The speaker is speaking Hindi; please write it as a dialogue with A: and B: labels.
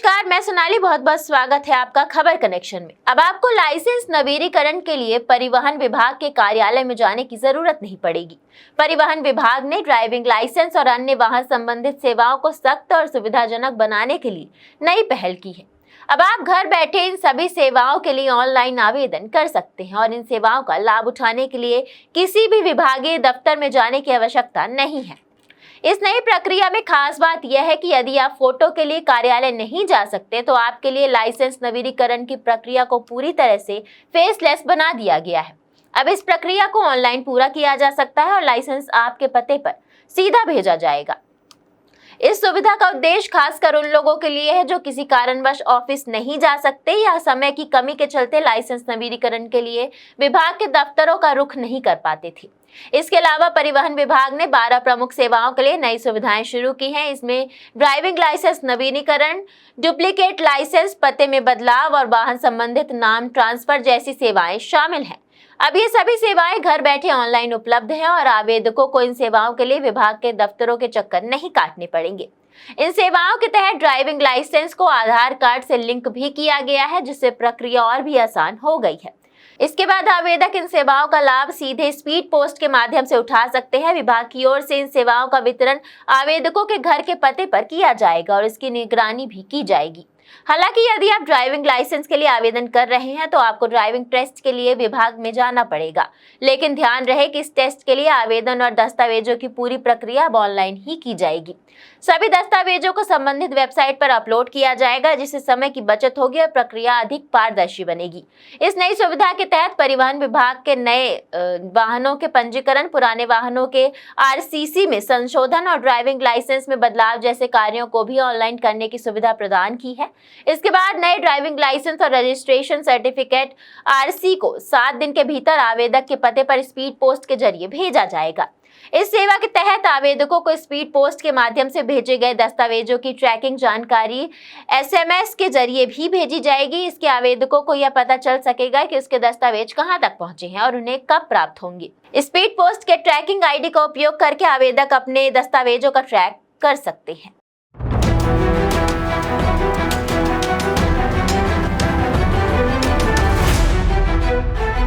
A: नमस्कार, मैं सोनाली। बहुत बहुत स्वागत है आपका खबर कनेक्शन में। अब आपको लाइसेंस नवीनीकरण के लिए परिवहन विभाग के कार्यालय में जाने की जरूरत नहीं पड़ेगी। परिवहन विभाग ने ड्राइविंग लाइसेंस और अन्य वाहन संबंधित सेवाओं को सख्त और सुविधाजनक बनाने के लिए नई पहल की है। अब आप घर बैठे इन सभी सेवाओं के लिए ऑनलाइन आवेदन कर सकते हैं और इन सेवाओं का लाभ उठाने के लिए किसी भी विभागीय दफ्तर में जाने की आवश्यकता नहीं है। इस नई प्रक्रिया में खास बात यह है कि यदि आप फोटो के लिए कार्यालय नहीं जा सकते तो आपके लिए लाइसेंस नवीनीकरण की प्रक्रिया को पूरी तरह से फेसलेस बना दिया गया है। अब इस प्रक्रिया को ऑनलाइन पूरा किया जा सकता है और लाइसेंस आपके पते पर सीधा भेजा जाएगा। इस सुविधा का उद्देश्य खासकर उन लोगों के लिए है जो किसी कारणवश ऑफिस नहीं जा सकते या समय की कमी के चलते लाइसेंस नवीनीकरण के लिए विभाग के दफ्तरों का रुख नहीं कर पाते थे। इसके अलावा परिवहन विभाग ने 12 प्रमुख सेवाओं के लिए नई सुविधाएं शुरू की हैं। इसमें ड्राइविंग लाइसेंस नवीनीकरण, डुप्लीकेट लाइसेंस, पते में बदलाव और वाहन संबंधित नाम ट्रांसफर जैसी सेवाएं शामिल हैं। अब ये सभी सेवाएं घर बैठे ऑनलाइन उपलब्ध हैं और आवेदकों को इन सेवाओं के लिए विभाग के दफ्तरों के चक्कर नहीं काटने पड़ेंगे। इन सेवाओं के तहत ड्राइविंग लाइसेंस को आधार कार्ड से लिंक भी किया गया है, जिससे प्रक्रिया और भी आसान हो गई है। इसके बाद आवेदक इन सेवाओं का लाभ सीधे स्पीड पोस्ट के माध्यम से उठा सकते हैं। विभाग की ओर से इन सेवाओं का वितरण आवेदकों के घर के पते पर किया जाएगा और इसकी निगरानी भी की जाएगी। हालांकि यदि आप ड्राइविंग लाइसेंस के लिए आवेदन कर रहे हैं तो आपको ड्राइविंग टेस्ट के लिए विभाग में जाना पड़ेगा, लेकिन ध्यान रहे कि इस टेस्ट के लिए आवेदन और दस्तावेजों की पूरी प्रक्रिया अब ऑनलाइन ही की जाएगी। सभी दस्तावेजों को संबंधित वेबसाइट पर अपलोड किया जाएगा, जिससे समय की बचत होगी और प्रक्रिया अधिक पारदर्शी बनेगी। इस नई सुविधा के तहत परिवहन विभाग के नए वाहनों के पंजीकरण, पुराने वाहनों के आरसीसी में संशोधन और ड्राइविंग लाइसेंस में बदलाव जैसे कार्यों को भी ऑनलाइन करने की सुविधा प्रदान की है। इसके बाद नए ड्राइविंग लाइसेंस और रजिस्ट्रेशन सर्टिफिकेट आरसी को 7 दिन के भीतर आवेदक के पते पर स्पीड पोस्ट के जरिए भेजा जाएगा। इस सेवा के तहत आवेदकों को स्पीड पोस्ट के माध्यम से भेजे गए दस्तावेजों की ट्रैकिंग जानकारी एसएमएस के जरिए भी भेजी जाएगी। इसके आवेदकों को यह पता चल सकेगा कि उसके दस्तावेज कहां तक पहुंचे हैं और उन्हें कब प्राप्त होंगे। स्पीड पोस्ट के ट्रैकिंग आईडी का उपयोग करके आवेदक अपने दस्तावेजों का ट्रैक कर सकते हैं।